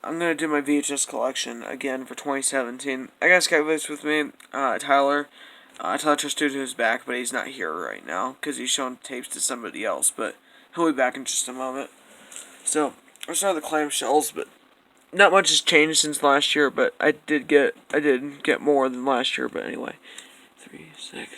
I'm gonna do my VHS collection again for 2017. I got Skype Voice with me, Tyler. Tyler Studio is back, but he's not here right now because he's showing tapes to somebody else. But he'll be back in just a moment. So I started the Clamshells, but not much has changed since last year. But I did get more than last year. But anyway, 3, 6,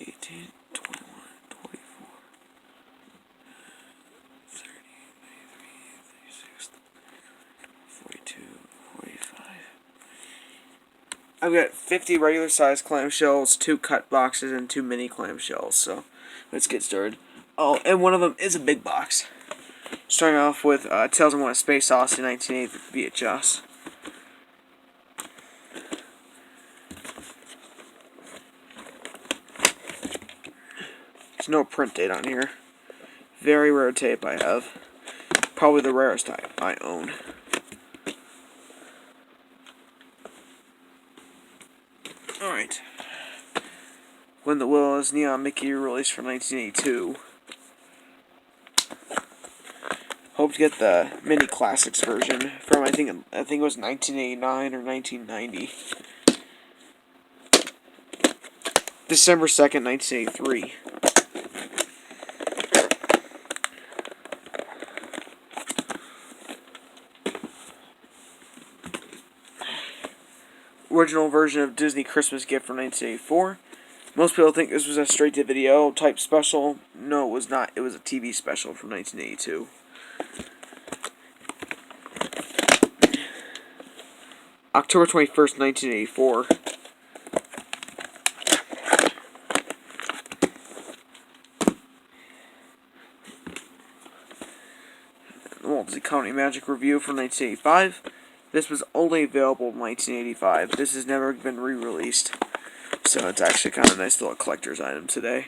18, 21, 24. 42, 45. I've got 50 regular sized clamshells, 2 cut boxes, and 2 mini clamshells. So let's get started. Oh, and one of them is a big box. Starting off with Tales of One Space Odyssey 1980 VHS. There's no print date on here. Very rare tape I have. Probably the rarest I own. Alright. When the Willows Neon Mickey released from 1982. Hope to get the mini classics version from I think it was 1989 or 1990. December 2nd, 1983. Original version of Disney Christmas Gift from 1984. Most people think this was a straight-to-video type special. No, it was not. It was a TV special from 1982. October 21st, 1984. Walt Disney Comedy Magic Review from 1985. This was only available in 1985. This has never been re-released. So it's actually kind of a nice little collector's item today.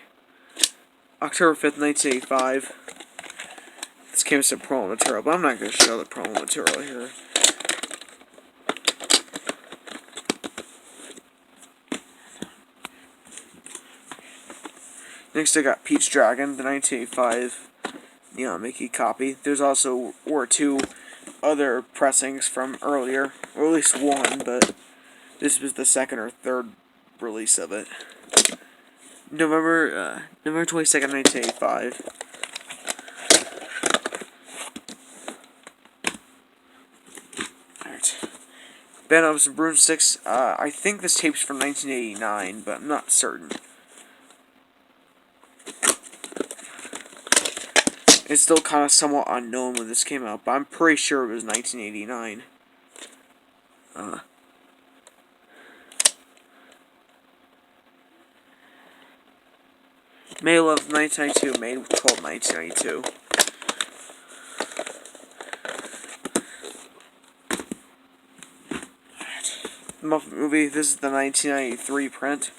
October 5th, 1985. This came with some promo material, but I'm not going to show the promo material here. Next I got Peach Dragon, the 1985 Neon Mickey copy. There's also two other pressings from earlier, or at least one, but this was the second or third release of it. November 22nd, 1985. Alright. Band-Ups and Broomsticks. I think this tape's from 1989, but I'm not certain. It's still kind of somewhat unknown when this came out, but I'm pretty sure it was 1989. May 11th, 1992, May 12th, 1992. The Muppet Movie, this is the 1993 print.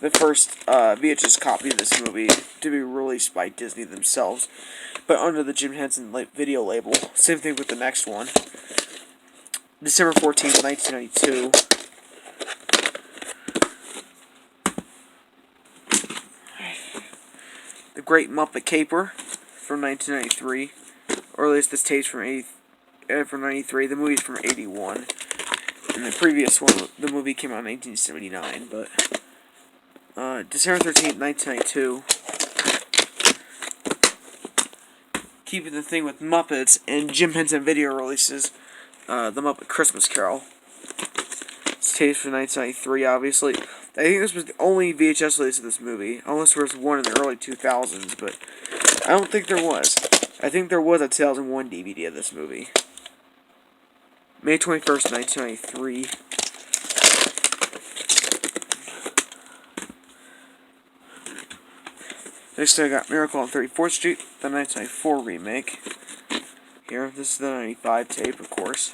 The first VHS copy of this movie to be released by Disney themselves, but under the Jim Henson video label. Same thing with the next one. December 14th, 1992. The Great Muppet Caper from 1993. Or at least this tape's from 93. The movie's from 81. And the previous one, the movie came out in 1979, but December 13th, 1992. Keeping the thing with Muppets and Jim Henson video releases, the Muppet Christmas Carol. It's taped from 1993, obviously. I think this was the only VHS release of this movie, unless there was one in the early 2000s, but I don't think there was. I think there was a 2001 DVD of this movie. May 21st, 1993. Next I got Miracle on 34th Street, the 1994 remake. Here, this is the 95 tape, of course.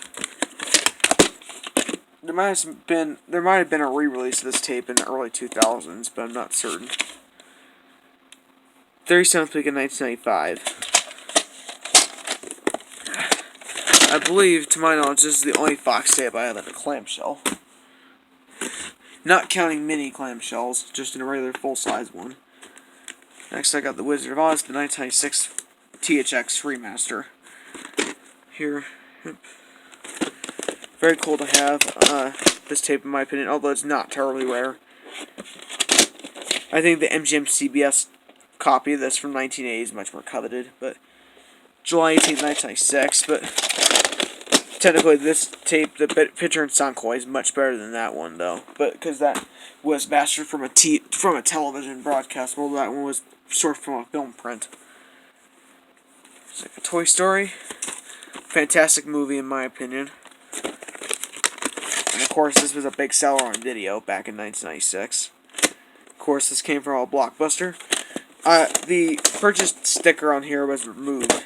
There might have been a re-release of this tape in the early 2000s, but I'm not certain. 37th week of 1995. I believe, to my knowledge, this is the only Fox tape I have in a clamshell. Not counting mini clamshells, just in a regular full-size one. Next, I got The Wizard of Oz, the 1996 THX remaster. Here. Very cool to have this tape, in my opinion, although it's not terribly rare. I think the MGM CBS copy of this from 1980 is much more coveted, but July 18th, 1996, but technically this tape, the picture and sound quality is much better than that one, though, but because that was mastered from a television broadcast, while that one was sourced from a film print. It's like a Toy Story. Fantastic movie, in my opinion. And of course, this was a big seller on video back in 1996. Of course, this came from a Blockbuster. The purchased sticker on here was removed,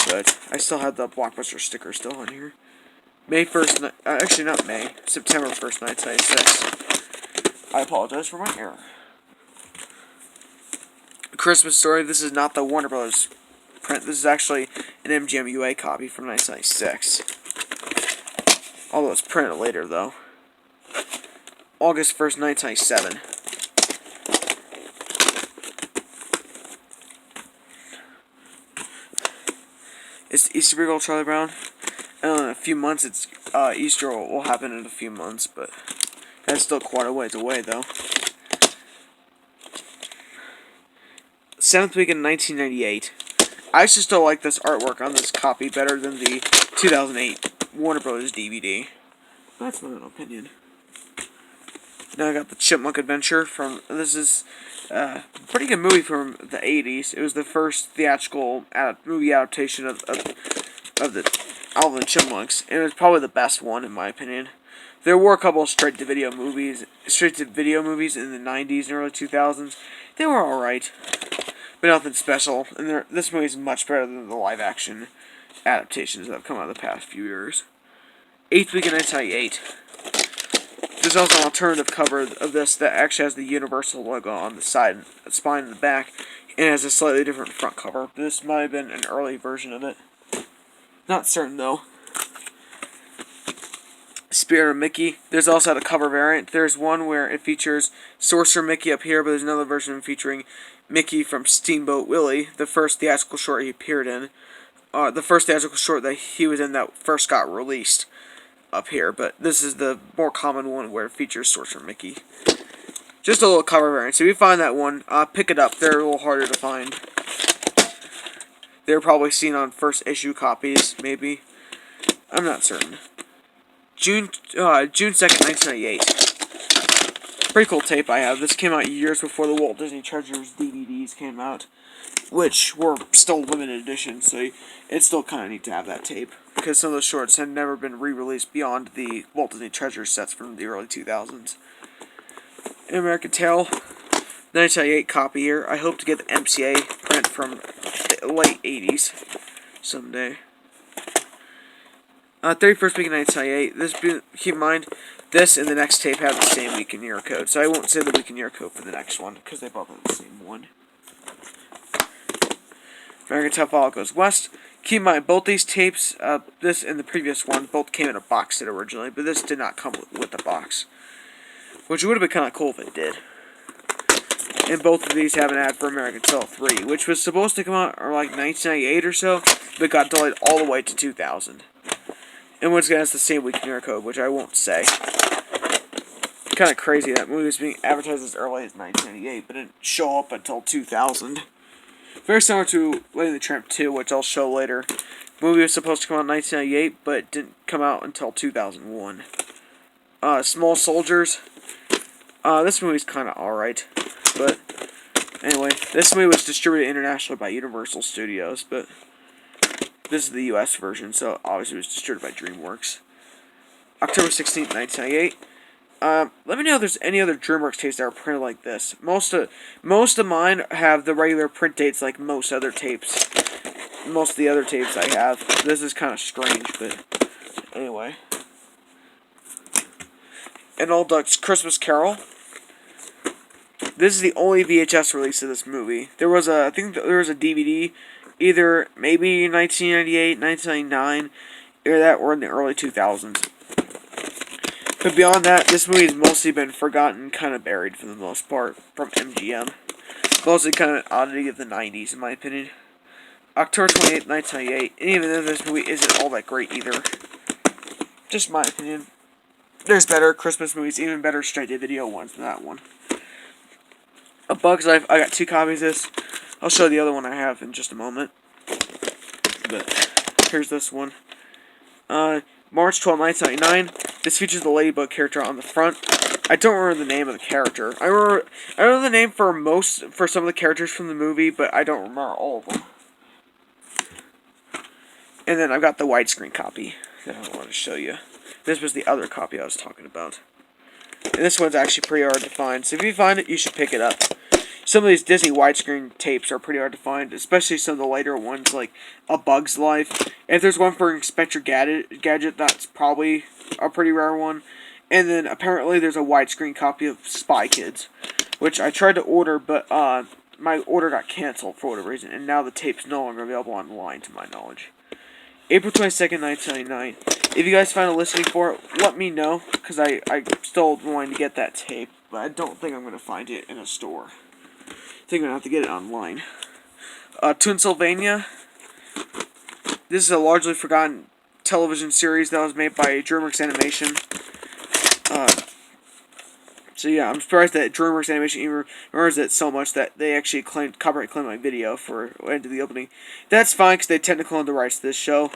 but I still have the Blockbuster sticker still on here. May 1st, actually not May, September 1st, 1996. I apologize for my error. A Christmas Story, this is not the Warner Brothers print. This is actually an MGM UA copy from 1996. Although it's printed later, though. August 1st, 1997. It's the Easter Beagle Charlie Brown. And in a few months, it's Easter will happen in a few months, but that's still quite a ways away, though. 7th week in 1998. I actually still like this artwork on this copy better than the 2008 Warner Brothers DVD. That's my own opinion. Now I got the Chipmunk Adventure from. This is a pretty good movie from the 80s. It was the first theatrical movie adaptation of the Alvin and Chipmunks, and it was probably the best one in my opinion. There were a couple of straight-to-video movies in the 90s and early 2000s. They were alright, but nothing special. And this movie is much better than the live-action adaptations that have come out in the past few years. 8th week in 1998. There's also an alternative cover of this that actually has the Universal logo on the side, spine, and the back, and has a slightly different front cover. This might have been an early version of it. Not certain, though. Spirit of Mickey. There's also a cover variant. There's one where it features Sorcerer Mickey up here, but there's another version featuring Mickey from Steamboat Willie, the first theatrical short he appeared in. The first theatrical short that he was in that first got released up here, but this is the more common one where it features Sorcerer Mickey. Just a little cover variant. So if you find that one, pick it up. They're a little harder to find. They're probably seen on first issue copies, maybe. I'm not certain. June 2nd, 1998. Pretty cool tape I have. This came out years before the Walt Disney Treasures DVDs came out, which were still limited edition, so it's still kind of neat to have that tape, because some of those shorts had never been re-released beyond the Walt Disney Treasures sets from the early 2000s. An American Tail, 1998 copy here. I hope to get the MCA print from the late 80s someday. 31st week in 1998. Keep in mind, this and the next tape have the same week and year code, so I won't say the week and year code for the next one, because they both have the same one. American Tail Fall Goes West. Keep in mind, both these tapes, this and the previous one, both came in a box set originally, but this did not come with the box, which would have been kind of cool if it did. And both of these have an ad for American Tail 3, which was supposed to come out in like 1998 or so, but got delayed all the way to 2000. And once again, it's the same week and year code, which I won't say. Kind of crazy that movie was being advertised as early as 1998, but didn't show up until 2000. Very similar to Lady and the Tramp 2, which I'll show later. The movie was supposed to come out in 1998, but it didn't come out until 2001. Small Soldiers. This movie's kind of alright, but anyway, this movie was distributed internationally by Universal Studios, but this is the US version, so obviously it was distributed by DreamWorks. October 16th, 1998. Let me know if there's any other DreamWorks tapes that are printed like this. Most of mine have the regular print dates like most other tapes. Most of the other tapes I have. This is kind of strange, but anyway. An Old Duck's Christmas Carol. This is the only VHS release of this movie. I think there was a DVD, either maybe 1998, 1999, either that or in the early 2000s. But beyond that, this movie has mostly been forgotten, kind of buried for the most part, from MGM. Mostly kind of an oddity of the 90s, in my opinion. October 28th, 1998, and even though this movie isn't all that great either. Just my opinion. There's better Christmas movies, even better straight-to-video ones than that one. A Bug's Life, I got 2 copies of this. I'll show the other one I have in just a moment. But here's this one. March 12, 1999. This features the Ladybug character on the front. I don't remember the name of the character. I remember the name for some of the characters from the movie, but I don't remember all of them. And then I've got the widescreen copy that I want to show you. This was the other copy I was talking about. And this one's actually pretty hard to find, so if you find it, you should pick it up. Some of these Disney widescreen tapes are pretty hard to find, especially some of the later ones, like A Bug's Life. If there's one for Inspector Gadget, that's probably a pretty rare one. And then apparently there's a widescreen copy of Spy Kids, which I tried to order, but my order got canceled for whatever reason, and now the tape's no longer available online, to my knowledge. April 22nd, 1999. If you guys find a listing for it, let me know, because I'm still wanting to get that tape, but I don't think I'm going to find it in a store. I think I'm going to have to get it online. Toonsylvania. This is a largely forgotten television series that was made by DreamWorks Animation. So yeah, I'm surprised that DreamWorks Animation even remembers it so much that they actually copyright claimed my video for End of the Opening. That's fine because they technically owned the rights to this show.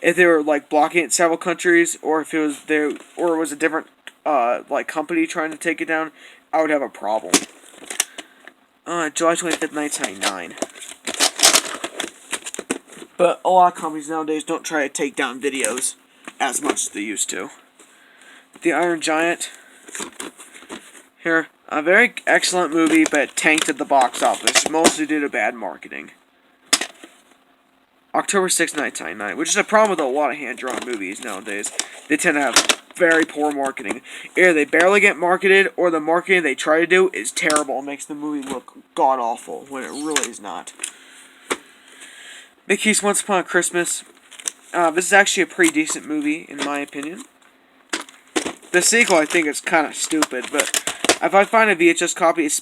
If they were like blocking it in several countries, or if it was there, or it was a different like company trying to take it down, I would have a problem. July 25th, 1999. But a lot of companies nowadays don't try to take down videos as much as they used to. The Iron Giant. Here, a very excellent movie, but tanked at the box office, mostly due to bad marketing. October 6, 1999, which is a problem with a lot of hand-drawn movies nowadays. They tend to have very poor marketing. Either they barely get marketed, or the marketing they try to do is terrible and makes the movie look god-awful, when it really is not. Mickey's Once Upon a Christmas. This is actually a pretty decent movie, in my opinion. The sequel, I think, is kind of stupid, but if I find a VHS copy,